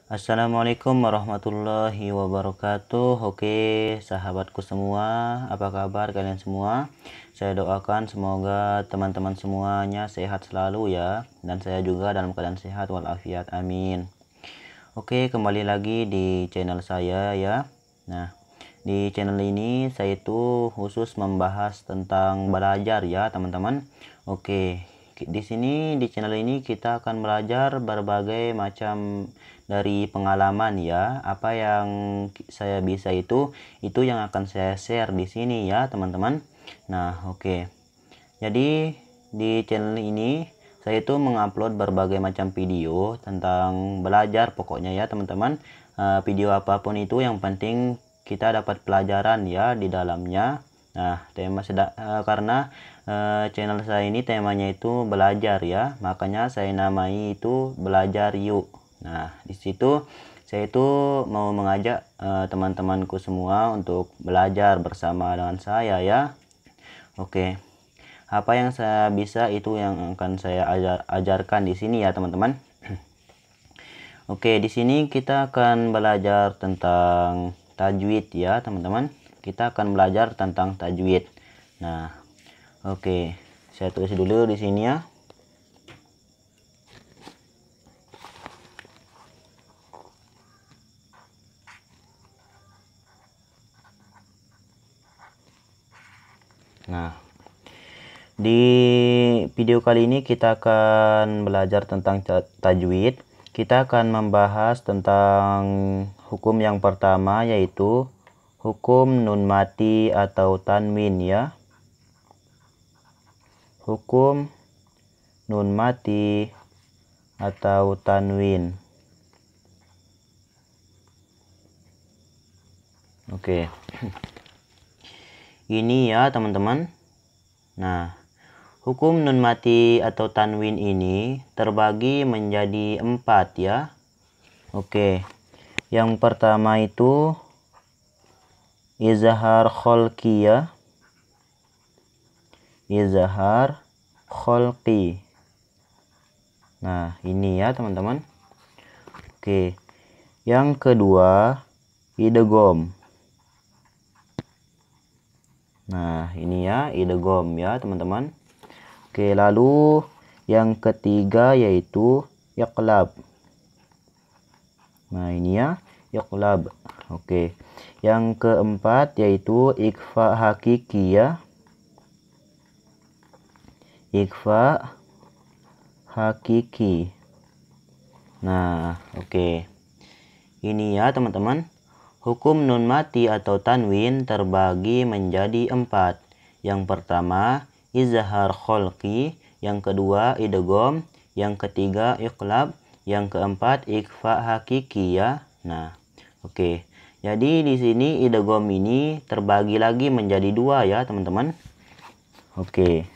Assalamualaikum warahmatullahi wabarakatuh. Oke, sahabatku semua, apa kabar kalian semua? Saya doakan semoga teman-teman semuanya sehat selalu ya, dan saya juga dalam keadaan sehat walafiat, amin. Oke, kembali lagi di channel saya ya. Nah, di channel ini saya itu khusus membahas tentang belajar ya, teman-teman. Oke, di sini di channel ini kita akan belajar berbagai macam dari pengalaman ya. Apa yang saya bisa itu yang akan saya share di sini ya, teman-teman. Nah, oke. Jadi di channel ini saya itu mengupload berbagai macam video tentang belajar pokoknya ya, teman-teman. Video apapun itu yang penting kita dapat pelajaran ya di dalamnya. Nah, karena channel saya ini temanya itu belajar ya, makanya saya namai itu Belajar Yuk. Nah, di situ saya itu mau mengajak teman-temanku semua untuk belajar bersama dengan saya ya. Oke. Apa yang saya bisa itu yang akan saya ajarkan di sini ya, teman-teman. Oke, di sini kita akan belajar tentang tajwid ya, teman-teman. Kita akan belajar tentang tajwid. Nah, oke. Saya tulis dulu di sini ya. Nah, di video kali ini kita akan belajar tentang tajwid. Kita akan membahas tentang hukum yang pertama, yaitu hukum nun mati atau tanwin ya. Hukum nun mati atau tanwin. Oke. Ini ya, teman-teman. Nah, hukum nun mati atau tanwin ini terbagi menjadi 4 ya. Oke. Yang pertama itu izhar kholqi ya. Izhar kholqi. Nah, ini ya, teman-teman. Oke. Yang kedua idgham. Nah, ini ya, idgham ya, teman-teman. Oke, lalu yang ketiga yaitu iqlab. Nah, ini ya, iqlab. Oke. Yang keempat yaitu ikhfa hakiki ya. Ikhfa hakiki. Nah, oke. Ini ya, teman-teman. Hukum nun mati atau tanwin terbagi menjadi 4. Yang pertama izhar kholqi, yang kedua idgham, yang ketiga iqlab, yang keempat ikhfa hakiki ya. Nah, oke. Jadi di sini idgham ini terbagi lagi menjadi 2 ya, teman-teman. Oke.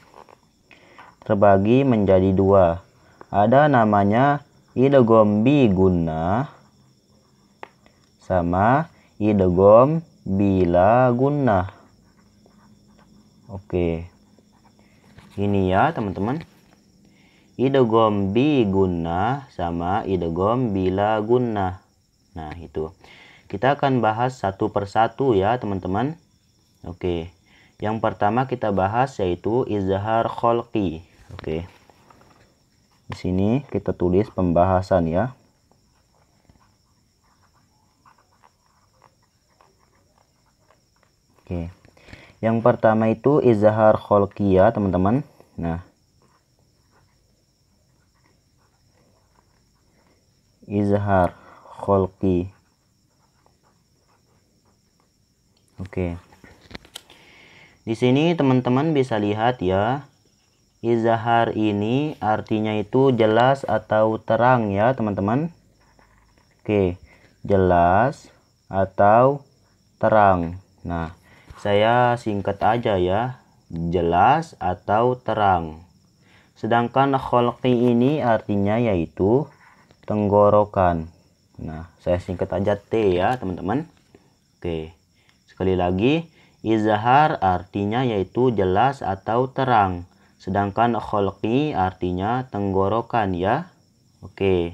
Terbagi menjadi 2. Ada namanya idgham bi gunnah sama idgham bila gunnah. Oke. Ini ya, teman-teman. Idgham bi gunnah sama idgham bila gunnah. Nah, itu. Kita akan bahas satu persatu ya, teman-teman. Oke. Yang pertama kita bahas yaitu izhar kholqi. Oke. Di sini kita tulis pembahasan ya. Oke. Yang pertama itu izhar kholqi ya, teman-teman. Nah, izhar kholqi. Oke. Di sini teman-teman bisa lihat ya. Izhar ini artinya itu jelas atau terang ya, teman-teman. Oke. Jelas atau terang. Nah, saya singkat aja ya, jelas atau terang. Sedangkan kholqi ini artinya yaitu tenggorokan. Nah, saya singkat aja T ya, teman-teman. Oke. Sekali lagi, izhar artinya yaitu jelas atau terang. Sedangkan kholqi artinya tenggorokan ya. Oke.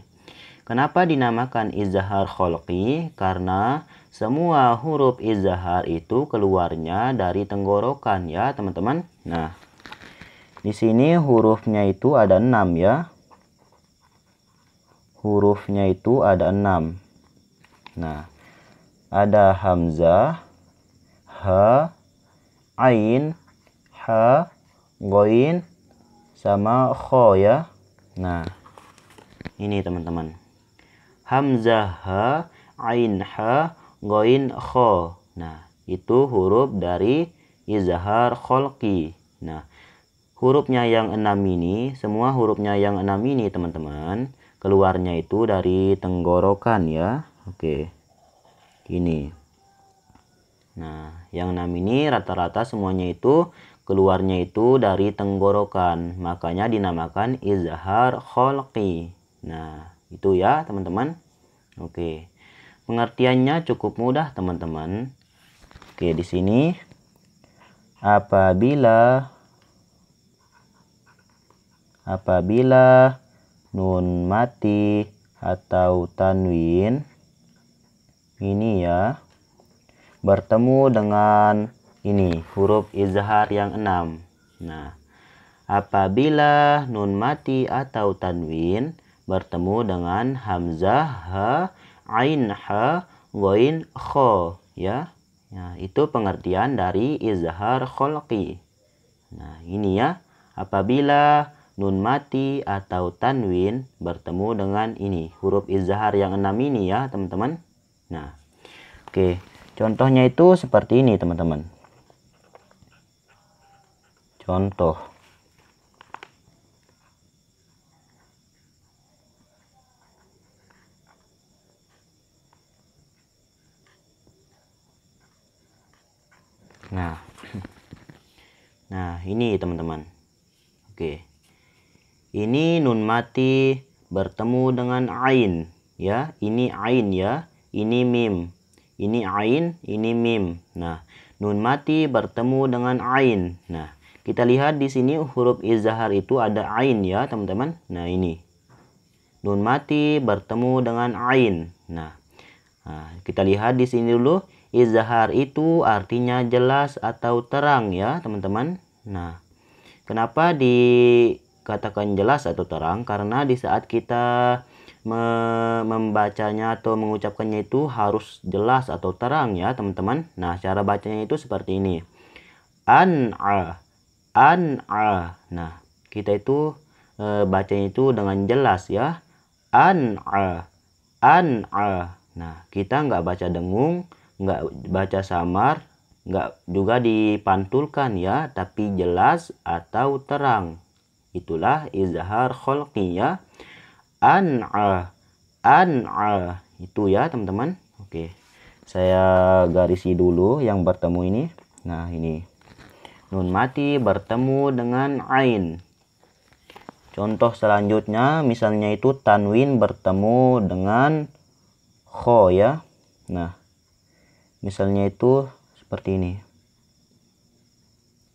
Kenapa dinamakan izhar kholqi? Karena semua huruf izhar itu keluarnya dari tenggorokan ya teman-teman. Nah, di sini hurufnya itu ada 6 ya. Hurufnya itu ada 6. Nah, ada hamzah, ha, ain, ha, ghain, sama kho ya. Nah, ini teman-teman. Hamzah, ha, ain, ha, ghain, kho. Nah, itu huruf dari izhar kholqi. Nah, hurufnya yang 6 ini, semua hurufnya yang 6 ini teman-teman, keluarnya itu dari tenggorokan ya. Oke. Ini. Nah, yang 6 ini rata-rata semuanya itu keluarnya itu dari tenggorokan. Makanya dinamakan izhar kholqi. Nah, itu ya teman-teman. Oke. Pengertiannya cukup mudah teman-teman. Oke, di sini apabila nun mati atau tanwin ini ya bertemu dengan ini huruf izhar yang 6. Nah, apabila nun mati atau tanwin bertemu dengan hamzah, ha, ain, ha, ghain, kho ya. Nah, itu pengertian dari izhar kholqi. Nah, ini ya. Apabila nun mati atau tanwin bertemu dengan ini huruf izhar yang 6 ini ya teman-teman. Nah, oke. Contohnya itu seperti ini teman-teman. Contoh. Nah, ini teman-teman. Oke. Ini nun mati bertemu dengan ain ya. Ini ain ya. Ini mim. Ini ain, ini mim. Nah, nun mati bertemu dengan ain. Nah, kita lihat di sini huruf izhar itu ada ain ya, teman-teman. Nah, ini. Nun mati bertemu dengan ain. Nah, kita lihat di sini dulu. Izhar itu artinya jelas atau terang ya, teman-teman. Nah, kenapa dikatakan jelas atau terang? Karena di saat kita membacanya atau mengucapkannya itu harus jelas atau terang ya teman-teman. Nah, cara bacanya itu seperti ini. An'a, an'a. Nah, kita itu bacanya itu dengan jelas ya. An'a, an'a. Nah, kita nggak baca dengung, nggak baca samar, nggak juga dipantulkan ya, tapi jelas atau terang. Itulah izhar kholqi ya. An'a, an'a. Itu ya teman-teman. Oke, saya garisi dulu yang bertemu ini. Nah, ini nun mati bertemu dengan ain. Contoh selanjutnya misalnya itu tanwin bertemu dengan kho ya. Nah, misalnya itu seperti ini.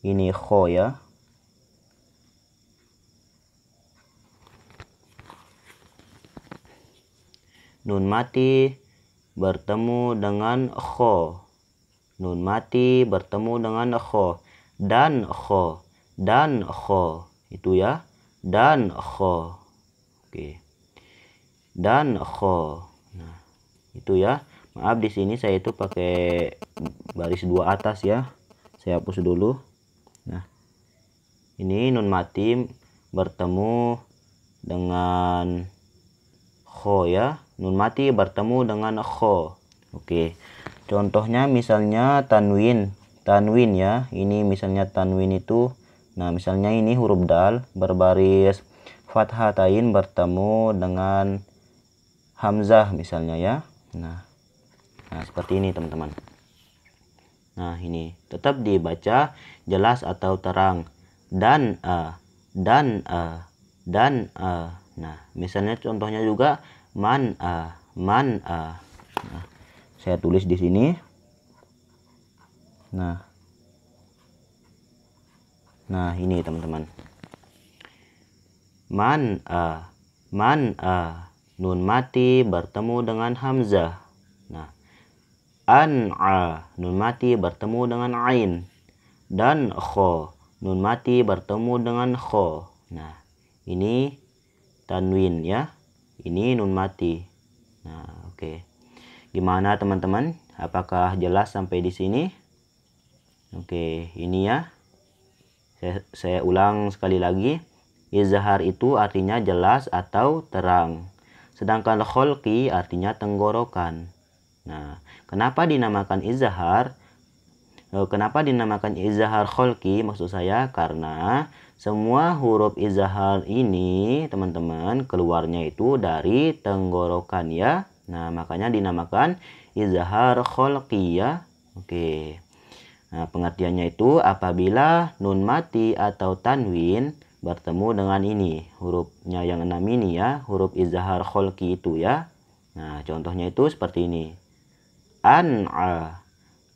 Ini kho ya. Nun mati bertemu dengan kho. Nun mati bertemu dengan kho. Dan kho. Dan kho. Itu ya. Dan kho. Oke. Dan kho. Nah, itu ya. Maaf di sini saya itu pakai baris 2 atas ya. Saya hapus dulu. Nah, ini nun mati bertemu dengan kho ya. Nun mati bertemu dengan kho. Oke. Contohnya misalnya tanwin. Tanwin ya. Ini misalnya tanwin itu. Nah, misalnya ini huruf dal berbaris fathatain bertemu dengan hamzah misalnya ya. Nah, seperti ini teman-teman. Nah, ini tetap dibaca jelas atau terang. Dan dan dan Nah, misalnya contohnya juga man man. Nah, saya tulis di sini. Nah, ini teman-teman. Man man. nun mati bertemu dengan hamzah. Nah, an'a, nun mati bertemu dengan ain. Dan kho, nun mati bertemu dengan kho. Nah, ini tanwin ya. Ini nun mati. Nah, oke. Gimana teman-teman? Apakah jelas sampai di sini? Oke, ini ya. Saya ulang sekali lagi. Izhar itu artinya jelas atau terang. Sedangkan kholqi artinya tenggorokan. Nah, kenapa dinamakan izhar? Kenapa dinamakan izhar kholqi? Maksud saya karena semua huruf izhar ini teman-teman keluarnya itu dari tenggorokan ya. Nah, makanya dinamakan izhar kholqi ya. Oke. Nah, pengertiannya itu apabila nun mati atau tanwin bertemu dengan ini, hurufnya yang 6 ini ya, huruf izhar kholqi itu ya. Nah, contohnya itu seperti ini. An'a,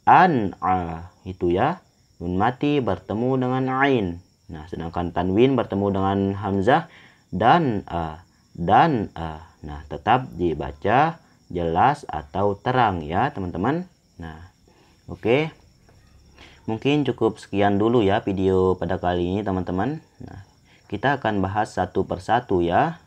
an'a itu ya, nun mati bertemu dengan ain. Nah, sedangkan tanwin bertemu dengan hamzah dan a, dan a. Nah, tetap dibaca jelas atau terang ya, teman-teman. Nah, oke. Mungkin cukup sekian dulu ya video pada kali ini teman-teman. Nah, kita akan bahas satu persatu ya.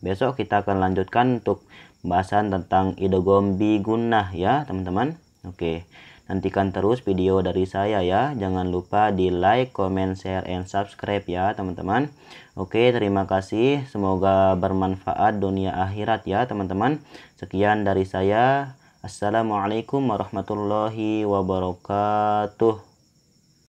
Besok kita akan lanjutkan untuk pembahasan tentang idgham bi gunnah ya teman-teman. Oke, nantikan terus video dari saya ya. Jangan lupa di like, comment, share, and subscribe ya teman-teman. Oke, terima kasih. Semoga bermanfaat dunia akhirat ya teman-teman. Sekian dari saya. Assalamualaikum warahmatullahi wabarakatuh.